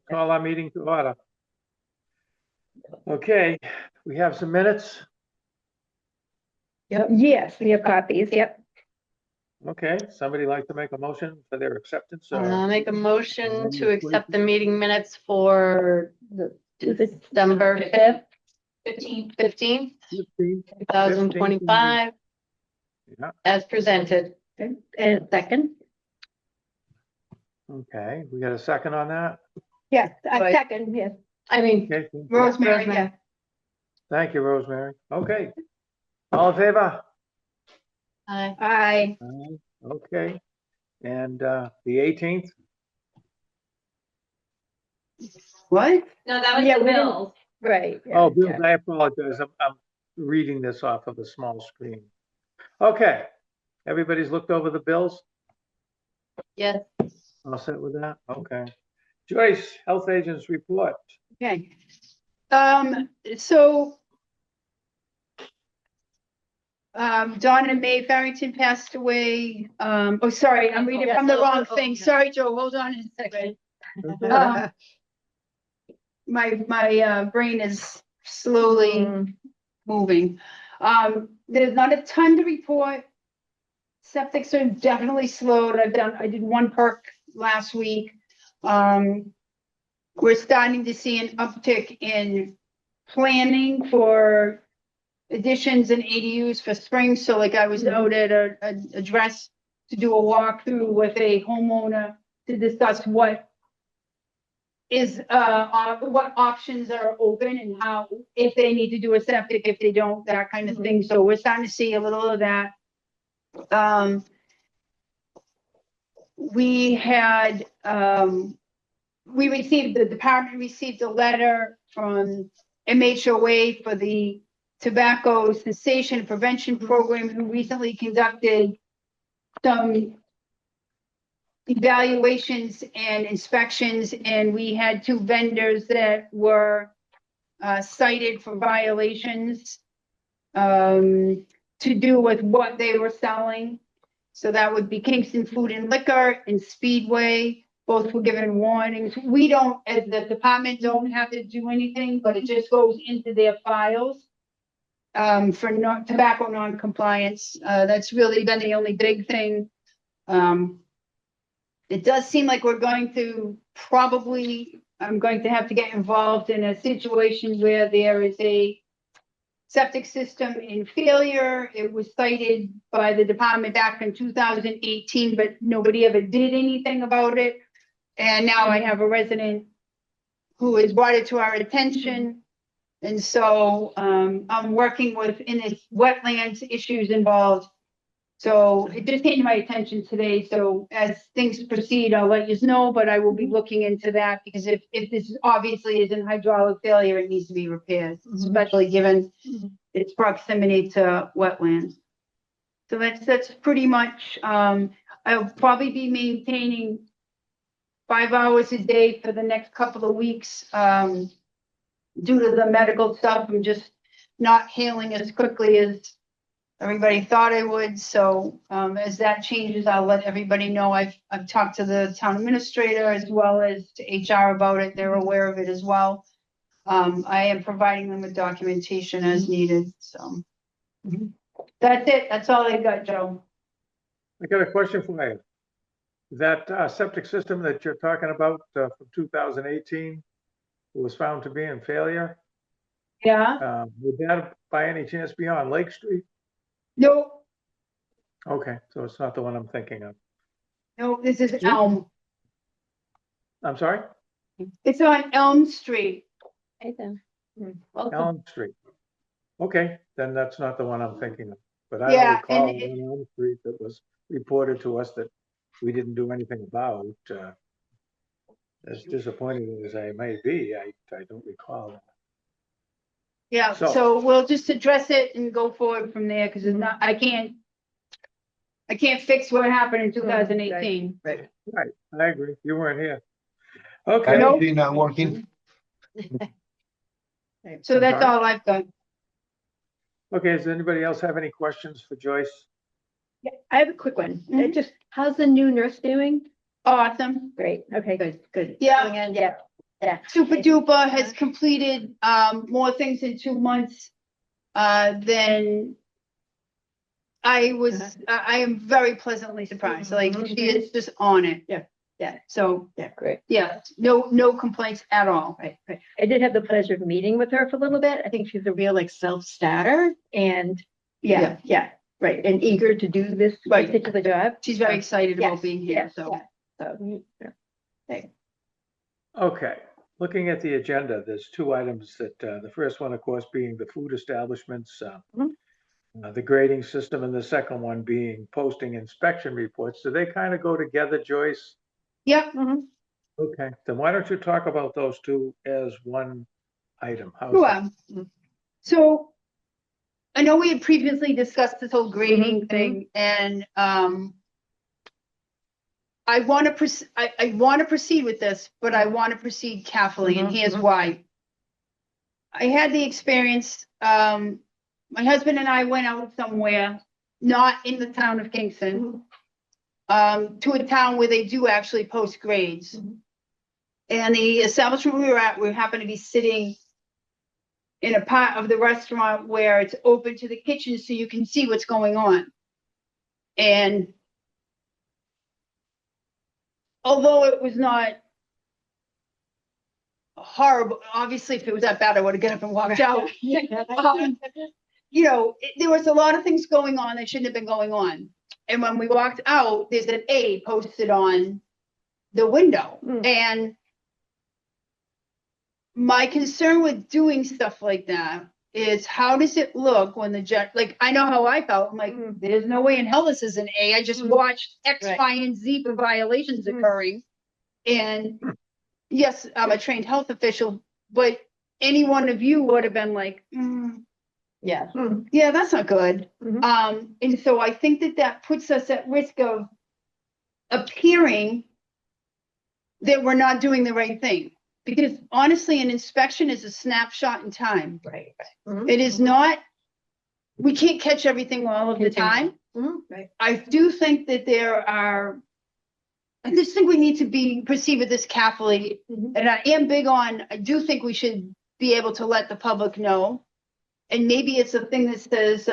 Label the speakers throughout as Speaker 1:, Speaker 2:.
Speaker 1: call our meeting to order. Okay, we have some minutes.
Speaker 2: Yep. Yes, we have copies, yep.
Speaker 1: Okay, somebody like to make a motion for their acceptance?
Speaker 3: Make a motion to accept the meeting minutes for December 5th, 15th, 2025,
Speaker 1: Yeah,
Speaker 3: as presented.
Speaker 2: And second?
Speaker 1: okay, we got a second on that?
Speaker 2: Yes, a
Speaker 3: Right.
Speaker 2: second, yes.
Speaker 3: I mean,
Speaker 1: Okay,
Speaker 2: Rosemary,
Speaker 3: Rosemary.
Speaker 2: yeah.
Speaker 1: thank you, Rosemary. Okay. All in favor?
Speaker 3: aye.
Speaker 2: Aye.
Speaker 1: Aye. Okay, and the 18th?
Speaker 3: What?
Speaker 4: No, that was
Speaker 2: Yeah,
Speaker 4: the
Speaker 2: we didn't-
Speaker 4: bills.
Speaker 2: Right. yeah,
Speaker 1: Oh, Bill,
Speaker 2: yeah.
Speaker 1: I apologize. I'm reading this off of a small screen. Okay, everybody's looked over the bills?
Speaker 3: Yes.
Speaker 1: All set with that? Okay. Joyce, health agents report.
Speaker 5: Okay. So Donna Mae Farrington passed away. Oh, sorry, I'm reading from the wrong thing. Sorry, Joe, hold on a second. My brain is slowly moving. There's not a ton to report. Septics are definitely slowed. I did one perk last week. We're starting to see an uptick in planning for additions and ADUs for spring. So like I was out at a address to do a walkthrough with a homeowner to discuss what options are open and how, if they need to do a septic, if they don't, that kind of thing. So we're starting to see a little of that. The department received a letter from MHOA for the tobacco cessation prevention program, who recently conducted some evaluations and inspections, and we had 2 vendors that were cited for violations to do with what they were selling. So that would be Kingston Food and Liquor and Speedway. Both were given warnings. We don't, as the department, don't have to do anything, but it just goes into their files for tobacco non-compliance. That's really been the only big thing. It does seem like I'm going to have to get involved in a situation where there is a septic system in failure. It was cited by the department back in 2018, but nobody ever did anything about it. And now I have a resident who has brought it to our attention. And so I'm working with, in this wetlands issues involved. So it just came to my attention today. So as things proceed, I'll let you know, but I will be looking into that, because if this obviously is in hydraulic failure, it needs to be repaired, especially given its proximity to wetlands. So that's pretty much, I'll probably be maintaining 5 hours a day for the next couple of weeks. Due to the medical stuff, I'm just not healing as quickly as everybody thought I would. So as that changes, I'll let everybody know. I've talked to the town administrator as well as to HR about it. They're aware of it as well. I am providing them with documentation as needed. So that's it. That's all I got, Joe.
Speaker 1: I got a question for you. That septic system that you're talking about from 2018 was found to be in failure.
Speaker 5: Yeah.
Speaker 1: Would that by any chance be on Lake Street?
Speaker 5: No,
Speaker 1: Okay, so it's not the one I'm thinking of.
Speaker 5: no, this is Elm.
Speaker 1: I'm sorry?
Speaker 5: It's on Elm Street.
Speaker 1: Elm Street. Okay, then that's not the one I'm thinking of. But I
Speaker 5: Yeah,
Speaker 1: don't recall
Speaker 5: and
Speaker 1: one on Elm Street that was reported to us that we didn't do anything about. As disappointing as I may be, I don't recall that.
Speaker 5: Yeah, so we'll just address it and go forward from there, because it's not, I can't fix what happened in 2018.
Speaker 3: Right.
Speaker 1: Right, I agree. You weren't here. Okay.
Speaker 5: Nope.
Speaker 6: Not working.
Speaker 5: So that's
Speaker 1: sorry?
Speaker 5: all I've got.
Speaker 1: Okay, does anybody else have any questions for Joyce?
Speaker 2: Yeah, I have a quick one.
Speaker 5: Mhm.
Speaker 2: Just, how's the new nurse doing?
Speaker 5: Awesome.
Speaker 2: Great, okay, good.
Speaker 5: Yeah,
Speaker 3: Going in.
Speaker 2: Yeah, Yeah.
Speaker 5: super duper, has completed, more things in 2 months, than I was, I am very pleasantly surprised, like, she is just on it.
Speaker 2: Yeah.
Speaker 5: So,
Speaker 2: Yeah, great.
Speaker 5: yeah, no complaints at all.
Speaker 2: Right, right. I did have the pleasure of meeting with her for a little bit. I think she's a real like self-starter and yeah, right. And eager to do this
Speaker 5: Right.
Speaker 2: particular job.
Speaker 5: She's very excited
Speaker 2: Yes,
Speaker 5: about being here,
Speaker 2: yes,
Speaker 5: so.
Speaker 2: yeah. So, yeah.
Speaker 1: Okay, looking at the agenda, there's two items that, the first one, of course, being the food establishments, the grading system, and the second one being posting inspection reports. Do they kind of go together, Joyce?
Speaker 5: Yep,
Speaker 1: Okay, then why don't you talk about those two as one item? How's that?
Speaker 5: sure. So I know we had previously discussed this whole grading thing and, I want to, I want to proceed with this, but I want to proceed carefully, and here's why. I had the experience, my husband and I went out somewhere, not in the town of Kingston, to a town where they do actually post grades. And the establishment we were at, we happened to be sitting in a part of the restaurant where it's open to the kitchen so you can see what's going on. And although it was not horrible, obviously if it was that bad, I would have got up and walked out. You know, there was a lot of things going on that shouldn't have been going on. And when we walked out, there's an A posted on the window. And my concern with doing stuff like that is how does it look when the judge, like, I know how I felt. I'm like, there's no way in hell this is an A. I just watched X,
Speaker 2: Right.
Speaker 5: Y, and Z for violations occurring. And yes, I'm a trained health official, but any one of you would have been like,
Speaker 2: Yeah.
Speaker 5: yeah, that's not good.
Speaker 2: Mhm.
Speaker 5: And so I think that that puts us at risk of appearing that we're not doing the right thing. Because honestly, an inspection is a snapshot in time.
Speaker 2: Right.
Speaker 5: It is not, we can't catch everything all of the time.
Speaker 2: Right.
Speaker 5: I do think that I just think we need to proceed with this carefully. And I am big on, I do think we should be able to let the public know. And maybe it's a thing that says,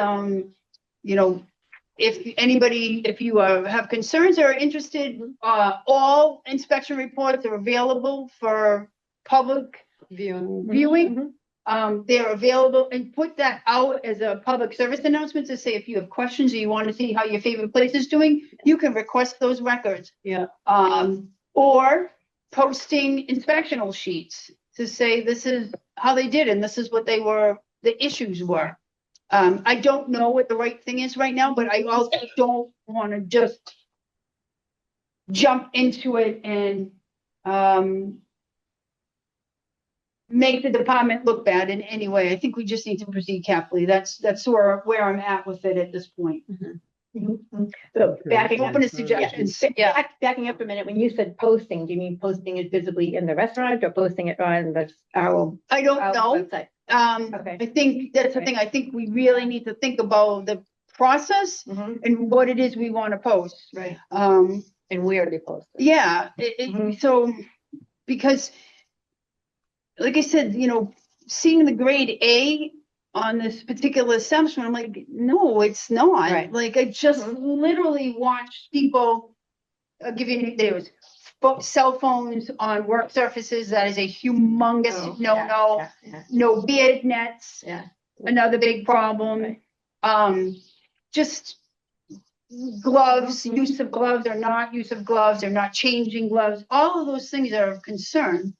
Speaker 5: you know, if you have concerns or are interested, all inspection reports are available for public viewing. They're available, and put that out as a public service announcement to say if you have questions or you want to see how your favorite place is doing, you can request those records.
Speaker 2: Yeah.
Speaker 5: Or posting inspectional sheets to say this is how they did and this is what the issues were. I don't know what the right thing is right now, but I also don't want to just jump into it and make the department look bad in any way. I think we just need to proceed carefully. That's where I'm at with it at this point.
Speaker 2: So backing up,
Speaker 5: Open to suggestions.
Speaker 2: backing up a minute, when you said posting, do you mean posting it visibly in the restaurant or posting it on our
Speaker 5: I don't know.
Speaker 2: website? Okay.
Speaker 5: I think that's the thing. I think we really need to think about the process and what it is we want to post.
Speaker 2: Right.
Speaker 3: And where they post it.
Speaker 5: Yeah, so, because, like I said, you know, seeing the grade A on this particular establishment, I'm like, no, it's not.
Speaker 2: Right.
Speaker 5: Like, I just literally watched people, I'll give you, there was cell phones on work surfaces. That is a humongous no. No beard nets.
Speaker 2: Yeah.
Speaker 5: Another big problem.
Speaker 2: Right.
Speaker 5: Just gloves, use of gloves or not use of gloves or not changing gloves. All of those things are of concern.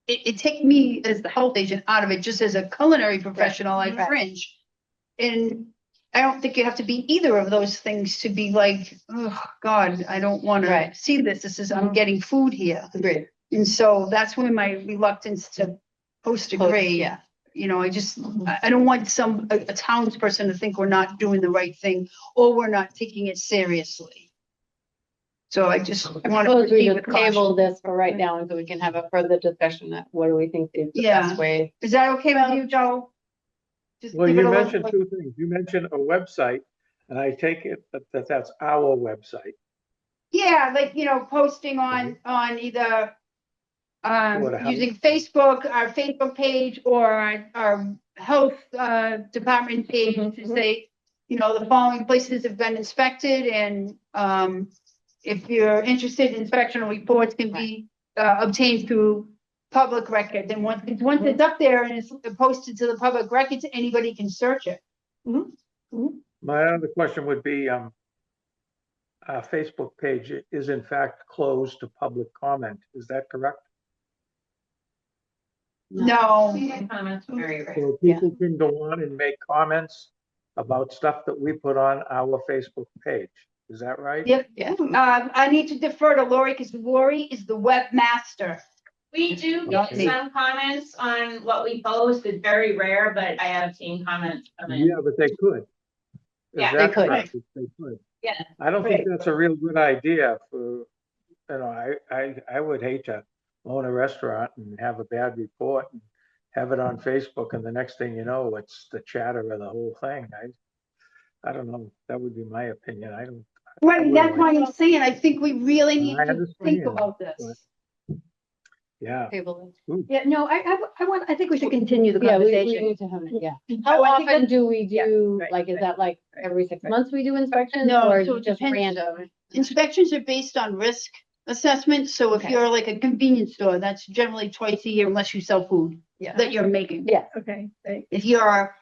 Speaker 5: It take me as the health agent out of it, just as a culinary professional, I cringe. And I don't think you have to be either of those things to be like, oh God, I don't want to see this. This is, I'm getting food here.
Speaker 2: Agreed.
Speaker 5: And so that's where my reluctance to post a grade.
Speaker 2: Yeah.
Speaker 5: You know, I just, I don't want a townsperson to think we're not doing the right thing or we're not taking it seriously. So I want to
Speaker 3: Suppose we
Speaker 5: proceed
Speaker 3: just
Speaker 5: with caution.
Speaker 3: table this for right now, and so we can have a further discussion at what do we think is the
Speaker 5: Yeah.
Speaker 3: best way.
Speaker 5: Is that okay with you, Joe? Just
Speaker 1: Well,
Speaker 5: give it
Speaker 1: you
Speaker 5: a little-
Speaker 1: mentioned two things. You mentioned a website, and I take it that that's our website.
Speaker 5: Yeah, like, you know, posting on either
Speaker 1: What, how-
Speaker 5: using Facebook, our Facebook page or our health, department page to say, you know, the following places have been inspected and, if you're interested, inspection reports can be, obtained through public record. Then once it's up there and it's posted to the public records, anybody can search it.
Speaker 1: My other question would be, our Facebook page is in fact closed to public comment. Is that correct?
Speaker 5: No,
Speaker 3: Comments very rare.
Speaker 1: So people can go on and make comments about stuff that we put on our Facebook page. Is that right?
Speaker 5: yep.
Speaker 3: Yeah.
Speaker 5: I need to defer to Lori because Lori is the webmaster.
Speaker 4: We do
Speaker 5: Not
Speaker 4: get
Speaker 5: me.
Speaker 4: some comments on what we post. It's very rare, but I have seen comments come in.
Speaker 1: Yeah, but they could. Is
Speaker 4: Yeah,
Speaker 3: they
Speaker 1: that
Speaker 3: could.
Speaker 1: correct? They could.
Speaker 4: Yeah.
Speaker 1: I don't think that's a real good idea for, you know, I would hate to own a restaurant and have a bad report and have it on Facebook and the next thing you know, it's the chatter of the whole thing. I don't know. That would be my opinion. I don't.
Speaker 5: Right, that's why I'm saying, I think we really need
Speaker 1: I
Speaker 5: to think
Speaker 1: understand,
Speaker 5: about this.
Speaker 1: but- Yeah.
Speaker 3: People.
Speaker 2: Yeah, no, I think we should continue the
Speaker 6: Yeah, we
Speaker 2: conversation.
Speaker 6: need to have it, yeah.
Speaker 2: Oh,
Speaker 6: How
Speaker 2: I think
Speaker 6: often
Speaker 2: that's-
Speaker 6: do we
Speaker 2: yeah,
Speaker 6: do,
Speaker 2: right,
Speaker 6: like, is
Speaker 2: right.
Speaker 6: that like every 6 months we do inspections?
Speaker 5: No,
Speaker 6: Or
Speaker 5: so it
Speaker 6: just
Speaker 5: depends.
Speaker 6: random?
Speaker 5: Inspections are based on risk assessment, so if
Speaker 6: Okay.
Speaker 5: you're like a convenience store, that's generally twice a year unless you sell food
Speaker 2: Yeah.
Speaker 5: that you're making.
Speaker 6: Yeah.
Speaker 2: Okay, right.
Speaker 5: If you're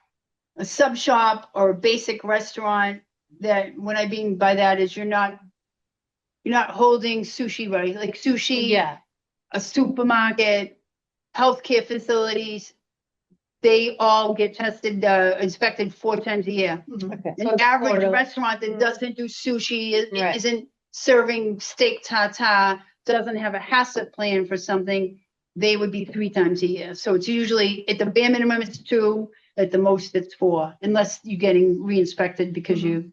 Speaker 5: a sub shop or a basic restaurant, that what I mean by that is you're not holding sushi, right? Like sushi,
Speaker 6: Yeah,
Speaker 5: a supermarket, healthcare facilities, they all get tested, inspected 4 times a year.
Speaker 6: okay. So
Speaker 5: An
Speaker 6: it's
Speaker 5: average
Speaker 6: quarterly.
Speaker 5: restaurant that doesn't do sushi,
Speaker 6: Right.
Speaker 5: isn't serving steak tartare, doesn't have a HACCP plan for something, they would be 3 times a year. So it's usually, at the bare minimum, it's 2, at the most, it's 4, unless you're getting re-inspected because you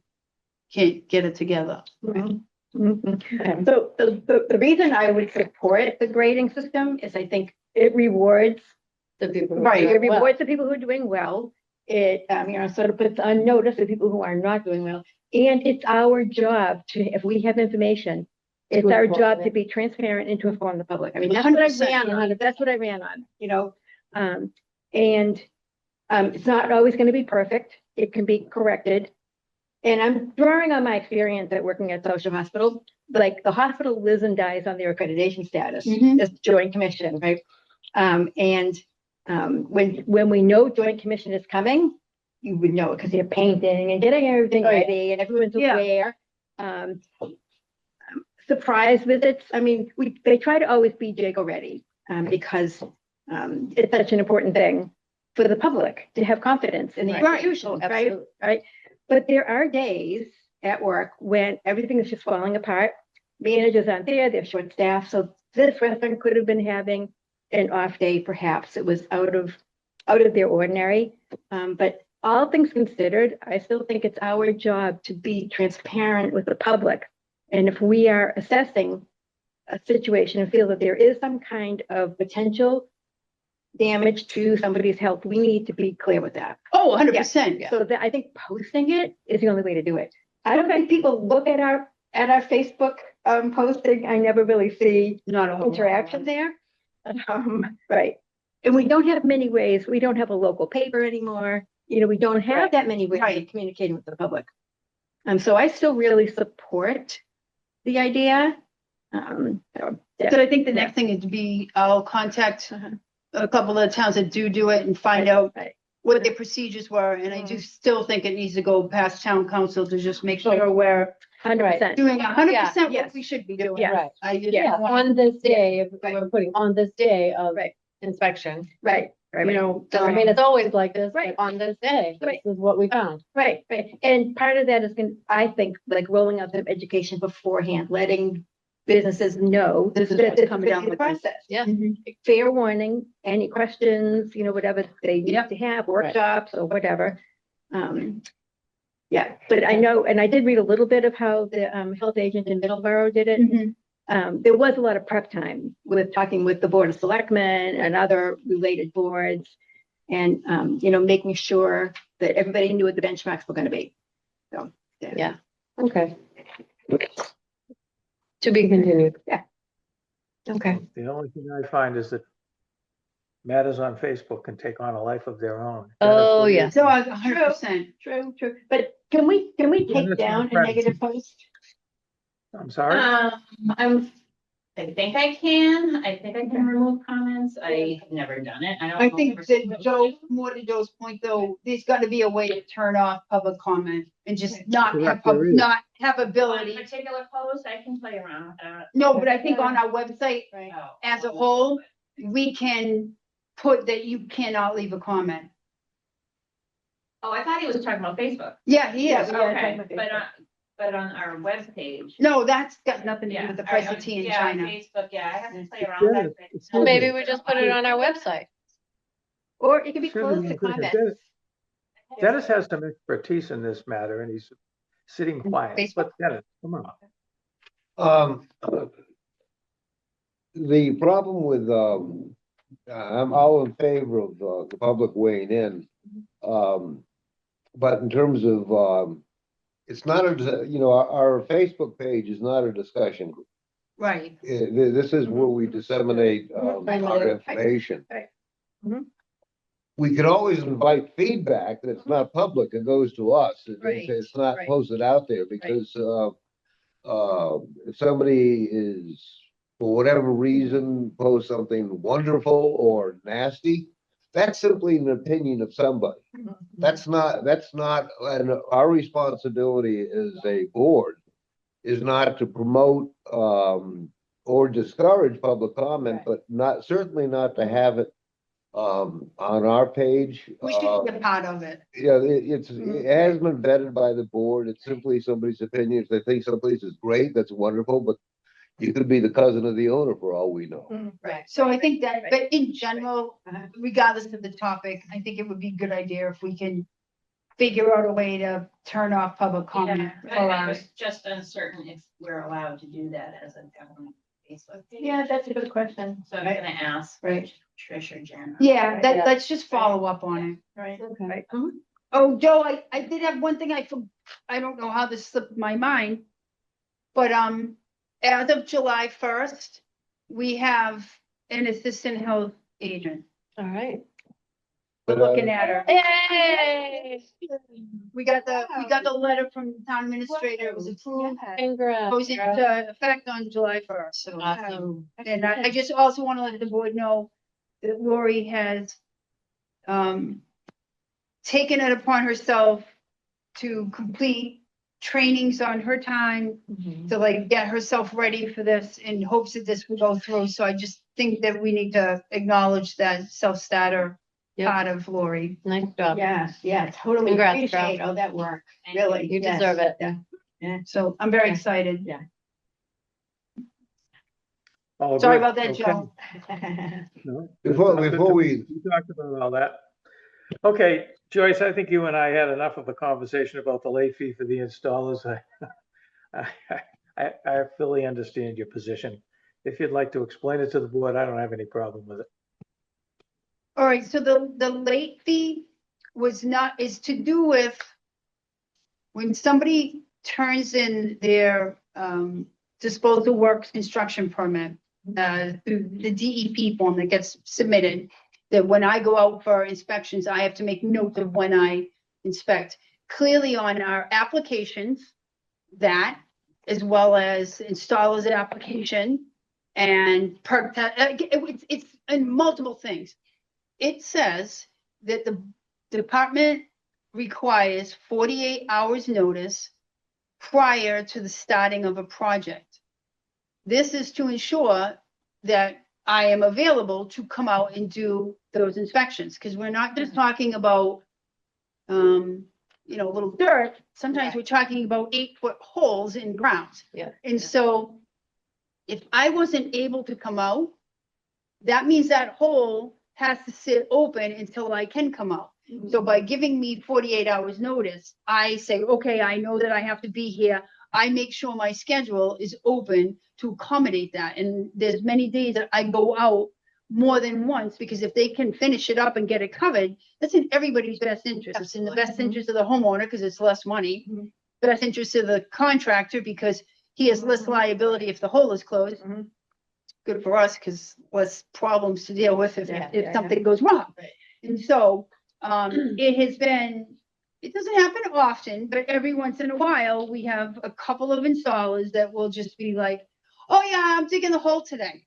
Speaker 5: can't get it together.
Speaker 2: Mhm.
Speaker 6: Okay.
Speaker 2: So the reason I would support the grading system is I think it rewards
Speaker 6: The people. who
Speaker 5: Right,
Speaker 6: do
Speaker 2: It
Speaker 6: it well.
Speaker 2: rewards the people who are doing well. It, sort of puts on notice the people who are not doing well. And it's our job to, if we have information, it's
Speaker 6: To
Speaker 2: our
Speaker 6: inform
Speaker 2: job
Speaker 6: it.
Speaker 2: to be transparent and to inform the public. I mean, that's what I
Speaker 5: 100%,
Speaker 2: ran on. That's what I ran on, you know? It's not always going to be perfect. It can be corrected. And I'm drawing on my experience at working at social hospital. Like the hospital lives and dies on their accreditation status
Speaker 5: Mhm.
Speaker 2: as Joint Commission, right? When we know Joint Commission is coming, you would know it because they're painting and getting everything
Speaker 6: Oh, yeah.
Speaker 2: ready and everyone's
Speaker 5: Yeah.
Speaker 2: aware. Surprise visits, I mean, they try to always be JAGO ready, because it's such an important thing for the public to have confidence in the
Speaker 5: Right.
Speaker 2: institution, right?
Speaker 6: Absolutely.
Speaker 2: Right? But there are days at work when everything is just falling apart. Managers aren't there, they're short staffed, so this restaurant could have been having an off day, perhaps. It was out of their ordinary. But all things considered, I still think it's our job to be transparent with the public. And if we are assessing a situation and feel that there is some kind of potential damage to somebody's health, we need to be clear with that.
Speaker 5: Oh, 100%.
Speaker 2: So that, I think posting it is the only way to do it. I don't think people look at our Facebook posting. I never really see
Speaker 5: Not a whole lot.
Speaker 2: interaction there. Right. And we don't have many ways. We don't have a local paper anymore. You know, we don't have
Speaker 5: Right.
Speaker 2: that many ways
Speaker 5: Right.
Speaker 2: of communicating with the public. So I still really support the idea.
Speaker 5: So I think the next thing is to be, I'll contact a couple of towns that do it and find out
Speaker 2: Right.
Speaker 5: what their procedures were. And I do still think it needs to go past town council to just make sure we're
Speaker 2: 100%.
Speaker 5: doing 100%
Speaker 2: Yes.
Speaker 5: what we should be doing.
Speaker 2: Yeah.
Speaker 6: Right.
Speaker 5: I just
Speaker 6: Yeah,
Speaker 5: want,
Speaker 6: on this day, if
Speaker 2: Right.
Speaker 6: we're putting on this day of
Speaker 2: Right.
Speaker 6: inspection,
Speaker 2: Right. Right.
Speaker 6: you know, I mean, it's always like this, but
Speaker 2: Right.
Speaker 6: on this day,
Speaker 2: Right.
Speaker 6: this is what we found.
Speaker 2: Right. And part of that is going, I think, like rolling out some education beforehand, letting businesses know
Speaker 5: This is
Speaker 2: that
Speaker 5: what's
Speaker 2: this is
Speaker 5: coming down
Speaker 2: the
Speaker 5: with this.
Speaker 2: process.
Speaker 6: Yeah.
Speaker 5: Mhm.
Speaker 2: Fair warning, any questions, you know, whatever they need
Speaker 5: Yep.
Speaker 2: to have, workshops or whatever. Yeah, but I know, and I did read a little bit of how the health agent in Middleborough did it.
Speaker 5: Mhm.
Speaker 2: There was a lot of prep time with talking with the Board of Selectmen and other related boards and, making sure that everybody knew what the benchmarks were going to be. So,
Speaker 6: Yeah. Okay. To be continued. Okay.
Speaker 1: The only thing I find is that matters on Facebook can take on a life of their own.
Speaker 6: Oh,
Speaker 1: what do you
Speaker 6: yes.
Speaker 5: So
Speaker 1: think?
Speaker 5: 100%.
Speaker 2: True. But can we
Speaker 1: Yeah,
Speaker 2: take
Speaker 1: that's
Speaker 2: down
Speaker 1: my
Speaker 2: a
Speaker 1: friend.
Speaker 2: negative post?
Speaker 1: I'm sorry?
Speaker 4: I think I can remove comments. I have never done it. I don't.
Speaker 5: I
Speaker 4: know
Speaker 5: think
Speaker 4: if we're
Speaker 5: that Joe, more to Joe's point though, there's gotta be a way to turn off public comment and just not have,
Speaker 1: Correct, there is.
Speaker 5: not have
Speaker 4: On a
Speaker 5: ability.
Speaker 4: particular post, I can play around with that.
Speaker 5: No, but I think on our website
Speaker 4: Oh.
Speaker 5: as a whole, we can put that you cannot leave a comment.
Speaker 4: Oh, I thought he was talking about Facebook.
Speaker 5: Yeah, he
Speaker 2: Yeah,
Speaker 5: is.
Speaker 2: we are talking
Speaker 4: Okay,
Speaker 2: about
Speaker 4: but
Speaker 2: Facebook.
Speaker 4: but on our webpage.
Speaker 5: No, that's got nothing to do
Speaker 4: Yeah,
Speaker 5: with the price of tea in
Speaker 4: yeah,
Speaker 5: China.
Speaker 4: Facebook, yeah, I have to play around
Speaker 1: Yeah,
Speaker 4: with that.
Speaker 1: it's
Speaker 6: Well,
Speaker 1: good.
Speaker 6: maybe we just put it on our website.
Speaker 2: Or it could be
Speaker 1: Excuse me,
Speaker 2: closed to
Speaker 1: one second.
Speaker 2: comments.
Speaker 1: Dennis has some expertise in this matter and he's sitting quiet.
Speaker 5: Facebook?
Speaker 1: But Dennis, come on.
Speaker 7: The problem with, I'm all in favor of, the public weighing in. But in terms of, it's not our Facebook page is not a discussion group.
Speaker 5: Right.
Speaker 7: This is where we disseminate, our information.
Speaker 2: Right. Mhm.
Speaker 7: We could always invite feedback that's not public. It goes to us. It's not
Speaker 5: right.
Speaker 7: posted out there because, if somebody is, for whatever reason, post something wonderful or nasty, that's simply an opinion of somebody. That's not, and our responsibility as a board is not to promote, or discourage public comment, but certainly not to have it, on our page.
Speaker 5: We should be a part of it.
Speaker 7: Yeah, it has been vetted by the board. It's simply somebody's opinion. If they think someplace is great, that's wonderful, but you could be the cousin of the owner for all we know.
Speaker 5: Right. So I think that, but in general, regardless of the topic, I think it would be a good idea if we can figure out a way to turn off public comment.
Speaker 4: Yeah, I was just uncertain if we're allowed to do that as a government Facebook page.
Speaker 2: Yeah, that's a good question.
Speaker 4: So I'm gonna ask
Speaker 2: Right.
Speaker 4: Trish or Jen.
Speaker 5: Yeah,
Speaker 2: Yeah.
Speaker 5: let's just follow up on it.
Speaker 2: Right.
Speaker 6: Okay.
Speaker 5: Oh, Joe, I did have one thing I don't know how this slipped my mind. But, as of July 1st, we have an assistant health agent.
Speaker 6: All right.
Speaker 5: We're looking at her.
Speaker 6: Yay!
Speaker 5: We got the letter from the town administrator. It was approved.
Speaker 6: Congrats.
Speaker 5: Goes into effect on July 1st. So,
Speaker 6: Awesome.
Speaker 5: and I just also want to let the board know that Lori has, taken it upon herself to complete trainings on her time to like get herself ready for this in hopes that this will go through. So I just think that we need to acknowledge that self-starter
Speaker 6: Yep.
Speaker 5: part of Lori.
Speaker 6: Nice job.
Speaker 2: Yeah, totally
Speaker 6: Congrats,
Speaker 2: appreciate all that work.
Speaker 4: Thank
Speaker 2: Really.
Speaker 6: You
Speaker 2: yes.
Speaker 6: deserve it.
Speaker 2: Yeah.
Speaker 5: So I'm very
Speaker 2: Yeah.
Speaker 5: excited.
Speaker 1: All
Speaker 5: Sorry
Speaker 1: good.
Speaker 5: about that,
Speaker 1: Okay.
Speaker 5: Joe.
Speaker 1: No,
Speaker 7: Before
Speaker 1: that's good
Speaker 7: we,
Speaker 1: to me. We talked about all that. Okay, Joyce, I think you and I had enough of a conversation about the late fee for the installers. I fully understand your position. If you'd like to explain it to the board, I don't have any problem with it.
Speaker 5: All right, so the late fee is to do with when somebody turns in their disposal works construction permit, through the DEP form that gets submitted, that when I go out for inspections, I have to make note of when I inspect. Clearly on our applications, that, as well as installer's application and it's in multiple things. It says that the department requires 48 hours notice prior to the starting of a project. This is to ensure that I am available to come out and do those inspections, because we're not just talking about, a little dirt. Sometimes we're talking about 8-foot holes in ground.
Speaker 6: Yeah.
Speaker 5: And so if I wasn't able to come out, that means that hole has to sit open until I can come out. So by giving me 48 hours notice, I say, okay, I know that I have to be here. I make sure my schedule is open to accommodate that. And there's many days that I go out more than once, because if they can finish it up and get it covered, that's in everybody's best interest. It's in the best interest of the homeowner because it's less money, best interest of the contractor because he has less liability if the hole is closed. good for us because less problems to deal with
Speaker 2: Yeah,
Speaker 5: if
Speaker 2: yeah.
Speaker 5: something goes wrong.
Speaker 4: Right.
Speaker 5: And so, it doesn't happen often, but every once in a while, we have a couple of installers that will just be like, oh yeah, I'm digging the hole today.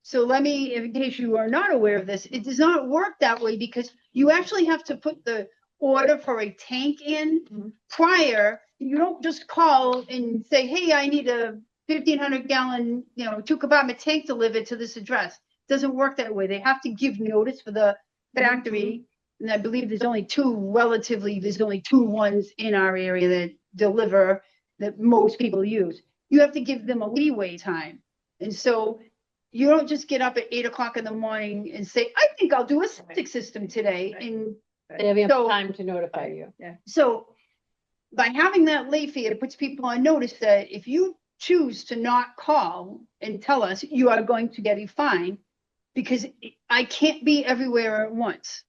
Speaker 5: So let me, in case you are not aware of this, it does not work that way because you actually have to put the order for a tank in
Speaker 2: Mhm.
Speaker 5: prior. You don't just call and say, hey, I need a 1,500 gallon, 2 compartment tank delivered to this address. Doesn't work that way. They have to give notice for the factory. And I believe there's only two ones in our area that deliver that most people use. You have to give them a leeway time. And so you don't just get up at 8 o'clock in the morning and say, I think I'll do a septic system today. And
Speaker 6: They have enough
Speaker 5: So-
Speaker 6: time to notify you.
Speaker 5: so by having that late fee, it puts people on notice that if you choose to not call and tell us, you are going to get a fine because I can't be everywhere at once.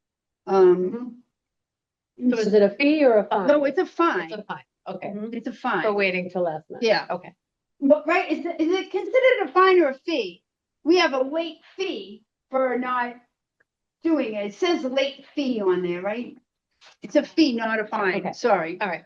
Speaker 6: So is it a fee or a fine?
Speaker 5: No, it's a fine.
Speaker 6: It's a fine, okay.
Speaker 5: It's a
Speaker 6: For
Speaker 5: fine.
Speaker 6: waiting till last minute.
Speaker 5: Yeah.
Speaker 6: Okay.
Speaker 5: But, right, is it considered a fine or a fee? We have a late fee for not doing it. It says late fee on there, right? It's a fee, not a fine.
Speaker 6: Okay.
Speaker 5: Sorry.
Speaker 6: All right.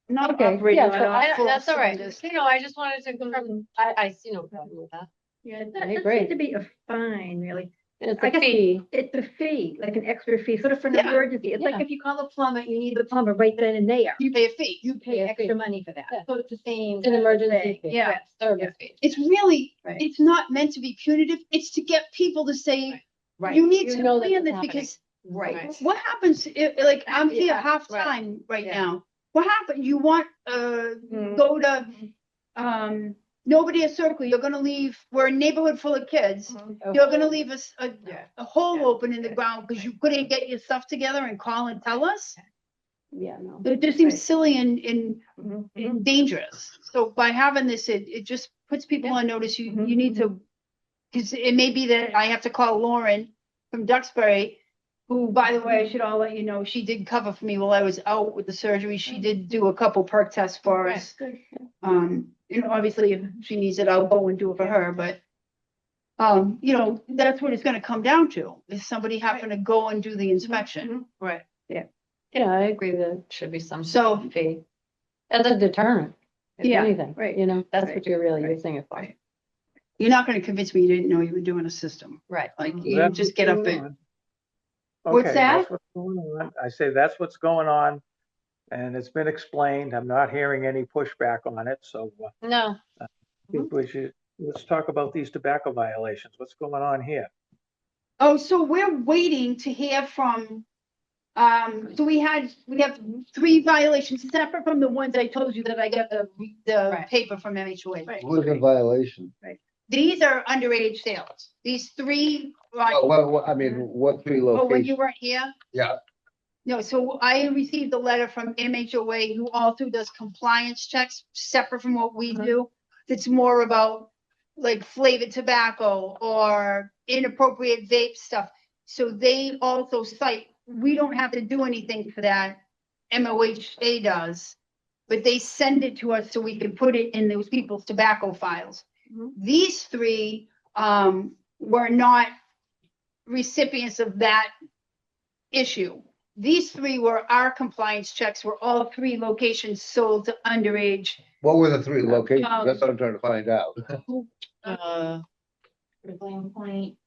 Speaker 5: Not
Speaker 6: Okay,
Speaker 5: operating
Speaker 6: yeah,
Speaker 5: on
Speaker 6: so
Speaker 5: all four
Speaker 6: that's all right.
Speaker 5: cylinders.
Speaker 6: I just wanted to confirm, I see no problem with that.
Speaker 2: Yeah,
Speaker 6: I
Speaker 2: that
Speaker 6: agree.
Speaker 2: seems to be a fine, really.
Speaker 6: It's
Speaker 2: I
Speaker 6: a
Speaker 2: guess
Speaker 6: fee.
Speaker 2: It's a fee, like an extra fee, sort of for an
Speaker 5: Yeah.
Speaker 2: emergency. It's like
Speaker 6: Yeah.
Speaker 2: if you call a plumber, you need the plumber right then and there.
Speaker 5: You pay a fee.
Speaker 2: You pay
Speaker 6: Yeah, fee.
Speaker 2: extra money for that.
Speaker 6: Yeah.
Speaker 2: So it's the same.
Speaker 6: It's an
Speaker 2: kind of
Speaker 6: emergency
Speaker 2: thing.
Speaker 6: fee.
Speaker 5: Yeah.
Speaker 6: Service fee.
Speaker 5: It's really,
Speaker 2: Right.
Speaker 5: it's not meant to be punitive. It's to get people to say,
Speaker 2: Right.
Speaker 5: you need
Speaker 6: You
Speaker 5: to
Speaker 6: know that
Speaker 5: plan
Speaker 6: it's
Speaker 5: this
Speaker 6: happening.
Speaker 5: because
Speaker 2: Right.
Speaker 5: what happens if, like, I'm here
Speaker 2: Yeah,
Speaker 5: half-time right
Speaker 2: Yeah.
Speaker 5: now. What happened? You want,
Speaker 2: Mm.
Speaker 5: go to, nobody at Circle, you're gonna leave, we're a neighborhood full of kids. You're gonna leave us
Speaker 2: Yeah.
Speaker 5: a hole
Speaker 2: Yeah.
Speaker 5: open in the ground because you couldn't get your stuff together and call and tell us?
Speaker 6: Yeah, no.
Speaker 5: It just seems
Speaker 2: Right.
Speaker 5: silly
Speaker 2: Mhm.
Speaker 5: and dangerous. So by having this, it just puts people on notice. You
Speaker 2: Mhm.
Speaker 5: need to, because it may be that I have to call Lauren from Duxbury, who, by the way, I should all let you know, she did cover for me while I was out with the surgery. She did do a couple perk tests for us.
Speaker 2: Good.
Speaker 5: Obviously, if she needs it, I'll go and do it for her, but that's what it's gonna come down to, is somebody having to go and do the inspection.
Speaker 2: Right.
Speaker 6: Yeah, I agree that it should be some
Speaker 5: So-
Speaker 6: sort of fee. As a deterrent, if
Speaker 5: Yeah,
Speaker 6: anything,
Speaker 2: right,
Speaker 6: that's
Speaker 2: right,
Speaker 6: what you're really
Speaker 2: right,
Speaker 6: using it for.
Speaker 2: right.
Speaker 5: You're not gonna convince me you didn't know you were doing a system.
Speaker 6: Right.
Speaker 5: Like,
Speaker 1: Well,
Speaker 5: you
Speaker 1: that's
Speaker 5: just
Speaker 1: what's
Speaker 5: get up
Speaker 1: going
Speaker 5: and,
Speaker 1: on.
Speaker 5: What's
Speaker 1: Okay,
Speaker 5: that?
Speaker 1: that's what's going on. I say that's what's going on. And it's been explained. I'm not hearing any pushback on it, so
Speaker 6: No,
Speaker 1: let's talk about these tobacco violations. What's going on here?
Speaker 5: oh, so we're waiting to hear from, so we have 3 violations separate from the ones I told you that I got the
Speaker 6: Right.
Speaker 5: paper from MHOA.
Speaker 2: Right.
Speaker 7: What is a violation?
Speaker 5: These are underage sales. These 3, like,
Speaker 7: I mean, what 3
Speaker 5: oh, when you
Speaker 7: locations?
Speaker 5: weren't here?
Speaker 7: Yeah.
Speaker 5: No, so I received a letter from MHOA, who also does compliance checks separate from what we do. That's more about like flavored tobacco or inappropriate vape stuff. So they also cite, we don't have to do anything for that. MOHA does, but they send it to us so we can put it in those people's tobacco files.
Speaker 2: Mhm.
Speaker 5: These 3 were not recipients of that issue. These 3 were our compliance checks, were all 3 locations sold to underage.
Speaker 7: What were the 3 locations? That's what I'm trying to find out.
Speaker 4: Brazilian Point.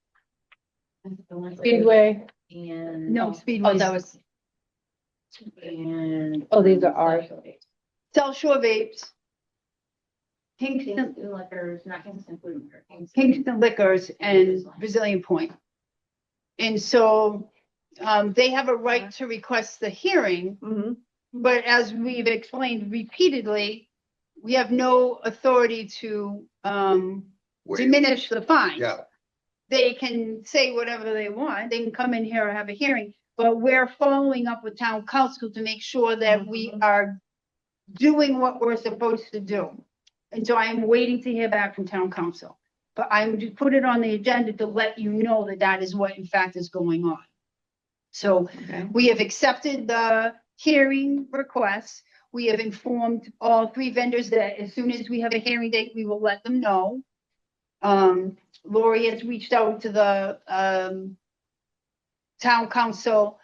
Speaker 6: Speedway.
Speaker 4: And.
Speaker 5: No,
Speaker 6: Oh,
Speaker 5: Speedway.
Speaker 6: that was,
Speaker 4: And.
Speaker 6: oh, these are ours.
Speaker 5: South Shore Vapes. Kingston,
Speaker 4: Kingston Liquors, not Kingston Food. Liquor,
Speaker 5: Kingston Liquors and Brazilian Point. And so, they have a right to request the hearing,
Speaker 2: Mhm.
Speaker 5: but as we've explained repeatedly, we have no authority to, diminish the fine.
Speaker 7: Yeah,
Speaker 5: They can say whatever they want. They can come in here and have a hearing, but we're following up with town council to make sure that we are doing what we're supposed to do. And so I am waiting to hear back from town council. But I'm just put it on the agenda to let you know that that is what in fact is going on. So
Speaker 2: Okay.
Speaker 5: we have accepted the hearing requests. We have informed all 3 vendors that as soon as we have a hearing date, we will let them know. Lori has reached out to the, town council.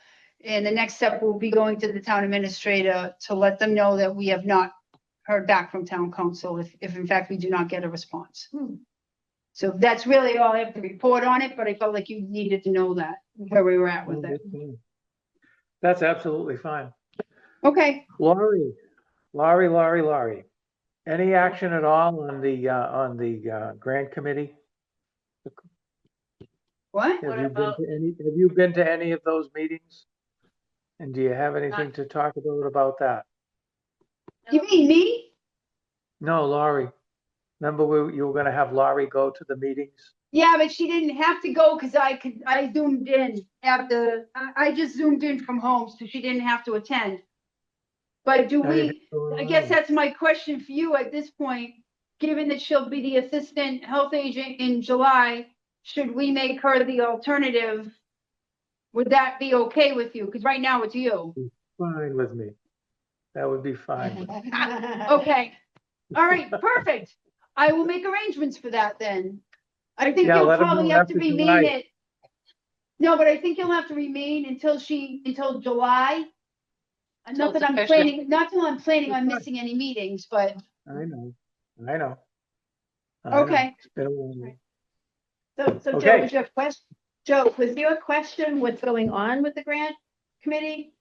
Speaker 5: And the next step will be going to the town administrator to let them know that we have not heard back from town council if in fact we do not get a response. So that's really all I have to report on it, but I felt like you needed to know that, where we were at with it.
Speaker 1: That's absolutely fine.
Speaker 5: Okay,
Speaker 1: Laurie, any action at all on the grant committee?
Speaker 5: what?
Speaker 1: Have you been to any of those meetings? And do you have anything to talk about that?
Speaker 5: You mean me?
Speaker 1: No, Laurie. Remember you were gonna have Laurie go to the meetings?
Speaker 5: Yeah, but she didn't have to go because I zoomed in after, I just zoomed in from home, so she didn't have to attend. But do
Speaker 1: Anything
Speaker 5: we,
Speaker 1: going
Speaker 5: I guess
Speaker 1: on?
Speaker 5: that's my question for you at this point, given that she'll be the assistant health agent in July, should we make her the alternative? Would that be okay with you? Because right now it's you.
Speaker 1: Fine with me. That would be fine with me.
Speaker 5: Okay, all right, perfect. I will make arrangements for that then. I think
Speaker 1: Yeah,
Speaker 5: you'll
Speaker 1: let 'em
Speaker 5: probably
Speaker 1: know
Speaker 5: have to
Speaker 1: after
Speaker 5: remain
Speaker 1: July.
Speaker 5: it. No, but I think you'll have to remain until July.
Speaker 3: Until
Speaker 5: Not that
Speaker 3: it's
Speaker 5: I'm
Speaker 3: official.
Speaker 5: planning, not till I'm planning on
Speaker 1: That's
Speaker 5: missing any meetings, but,
Speaker 1: I know. I know.
Speaker 5: okay.
Speaker 1: It's been a while.
Speaker 2: So Joe,
Speaker 1: Okay.
Speaker 2: was your question, Joe, was your question what's going on with the grant committee?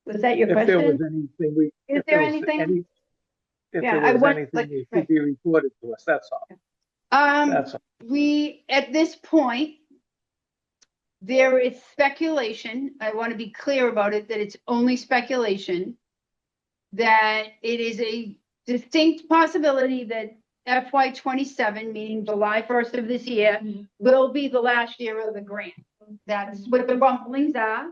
Speaker 2: Was that your
Speaker 1: If there was
Speaker 2: question?
Speaker 1: anything we.
Speaker 2: Is
Speaker 1: if
Speaker 2: there
Speaker 1: was
Speaker 2: anything?
Speaker 1: If
Speaker 2: Yeah,
Speaker 1: there
Speaker 2: I
Speaker 1: was
Speaker 2: want,
Speaker 1: anything
Speaker 2: like,
Speaker 1: that
Speaker 2: right.
Speaker 1: should be reported to us, that's all. That's all.
Speaker 5: We, at this point, there is speculation, I want to be clear about it, that it's only speculation, that it is a distinct possibility that FY 27, meaning July 1st of this year, will be the last year of the grant. That's what the rumblings are.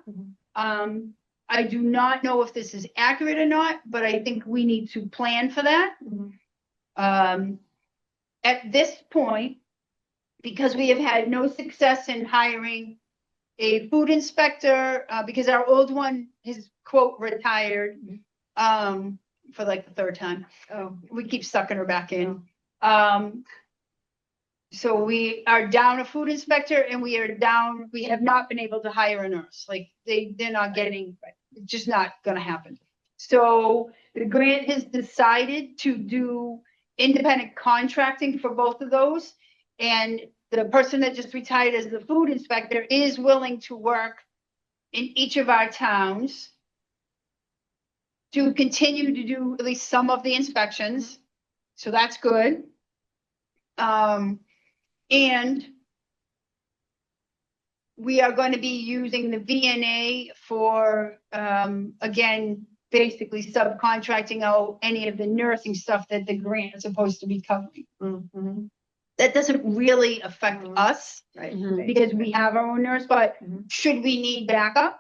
Speaker 5: I do not know if this is accurate or not, but I think we need to plan for that. At this point, because we have had no success in hiring a food inspector, because our old one is quote retired, for like the third time.
Speaker 2: Oh,
Speaker 5: We keep sucking her back in. So we are down a food inspector and we have not been able to hire a nurse. Like they're not getting, it's just not gonna happen. So the grant has decided to do independent contracting for both of those. And the person that just retired as the food inspector is willing to work in each of our towns to continue to do at least some of the inspections. So that's good. And we are going to be using the VNA for, again, basically subcontracting out any of the nursing stuff that the grant is supposed to be covering. That doesn't really affect us
Speaker 2: right.
Speaker 5: because we have our own nurse, but should we need backup,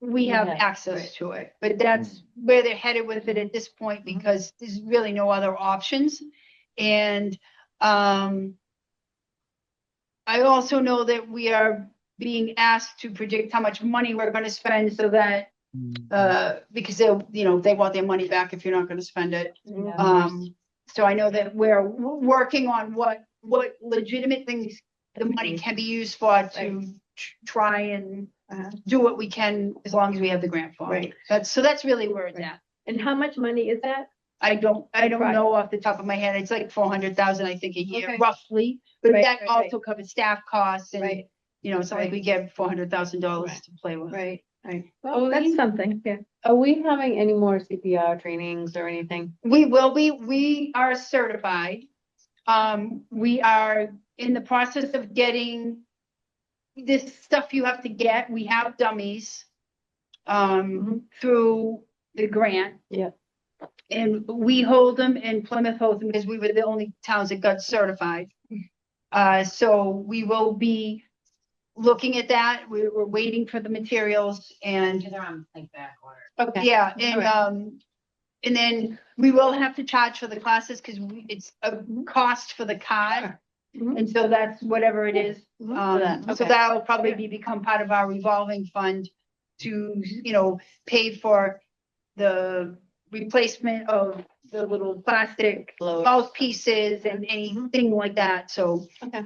Speaker 5: we have
Speaker 3: Yeah.
Speaker 5: access to it. But that's where they're headed with it at this point because there's really no other options. And I also know that we are being asked to predict how much money we're going to spend so that because they want their money back if you're not going to spend it. So I know that we're working on what legitimate things the money can be used for to try and do what we can as long as we have the grant fund.
Speaker 2: Right.
Speaker 5: That's really where it's at.
Speaker 2: And how much money is that?
Speaker 5: I don't
Speaker 2: Right.
Speaker 5: know off the top of my head. It's like 400,000, I think, a year
Speaker 2: Okay.
Speaker 5: roughly. But
Speaker 2: Right,
Speaker 5: that
Speaker 2: right,
Speaker 5: also covers staff costs and,
Speaker 2: Right,
Speaker 5: it's not like we get $400,000
Speaker 2: Right.
Speaker 5: to play with.
Speaker 2: right.
Speaker 3: Oh,
Speaker 2: Well, that's
Speaker 3: you-
Speaker 2: something, yeah.
Speaker 3: Are we having any more CPR trainings or anything?
Speaker 5: We will be, we are certified. We are in the process of getting this stuff you have to get. We have dummies through the grant.
Speaker 3: Yeah.
Speaker 5: And we hold them and Plymouth holds them because we were the only towns that got certified. So we will be looking at that. We're waiting for the materials and
Speaker 4: They're on like back order.
Speaker 3: Okay.
Speaker 5: yeah, and then we will have to charge for the classes because it's a cost for the card. And so that's whatever it is. So
Speaker 3: Okay.
Speaker 5: that'll probably become part of our revolving fund to, pay for the replacement of the little plastic
Speaker 3: Blow it.
Speaker 5: mouthpieces and anything like that, so.
Speaker 3: Okay.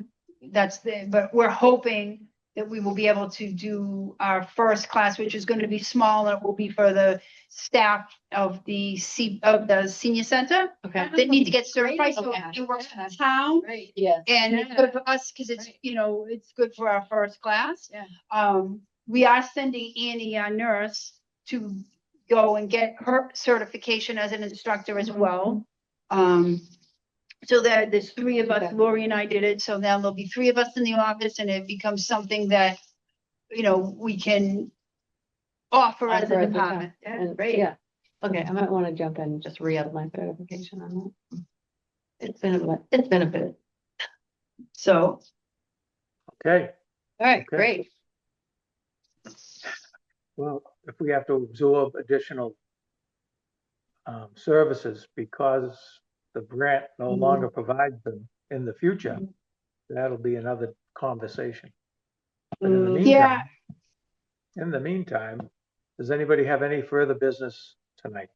Speaker 5: But we're hoping that we will be able to do our first class, which is gonna be smaller, will be for the staff of the senior center
Speaker 3: Okay.
Speaker 5: that need to get certified, so
Speaker 3: Okay.
Speaker 5: it works for the town.
Speaker 2: Right.
Speaker 3: Yes.
Speaker 5: And it's good for us, cause it's,
Speaker 2: Right.
Speaker 5: you know, it's good for our first class.
Speaker 2: Yeah.
Speaker 5: We are sending Annie, our nurse, to go and get her certification as an instructor as well. So that there's three of us,
Speaker 3: Okay.
Speaker 5: Lori and I did it, so now there'll be three of us in the office and it becomes something that, you know, we can offer as
Speaker 3: Offer
Speaker 5: a
Speaker 3: as a
Speaker 5: department.
Speaker 2: That's
Speaker 3: And,
Speaker 2: great.
Speaker 3: yeah, okay, I might want to jump in and just re-up my certification on that. It's been a bit.
Speaker 5: So,
Speaker 1: Okay,
Speaker 3: All right,
Speaker 1: Okay.
Speaker 3: great.
Speaker 1: well, if we have to absorb additional services because the grant no
Speaker 3: Mhm.
Speaker 1: longer provides them in the future,
Speaker 3: Mhm.
Speaker 1: that'll be another conversation. But in the
Speaker 3: Mm,
Speaker 1: meantime,
Speaker 5: yeah,
Speaker 1: does anybody have any further business tonight?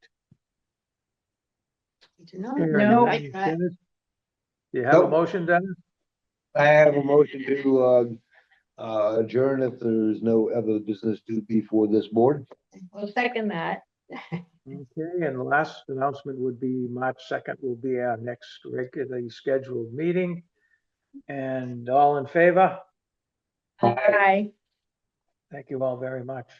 Speaker 3: do not-
Speaker 1: Hearing
Speaker 5: No.
Speaker 1: none, Dennis? Do you have a
Speaker 7: Nope.
Speaker 1: motion, Dennis?
Speaker 7: I have a motion to adjourn if there's no other business to before this board.
Speaker 2: We'll second that.
Speaker 1: Okay, and the last announcement would be March 2nd will be our next regularly scheduled meeting. And all in favor?
Speaker 2: Bye.
Speaker 1: Thank you all very much.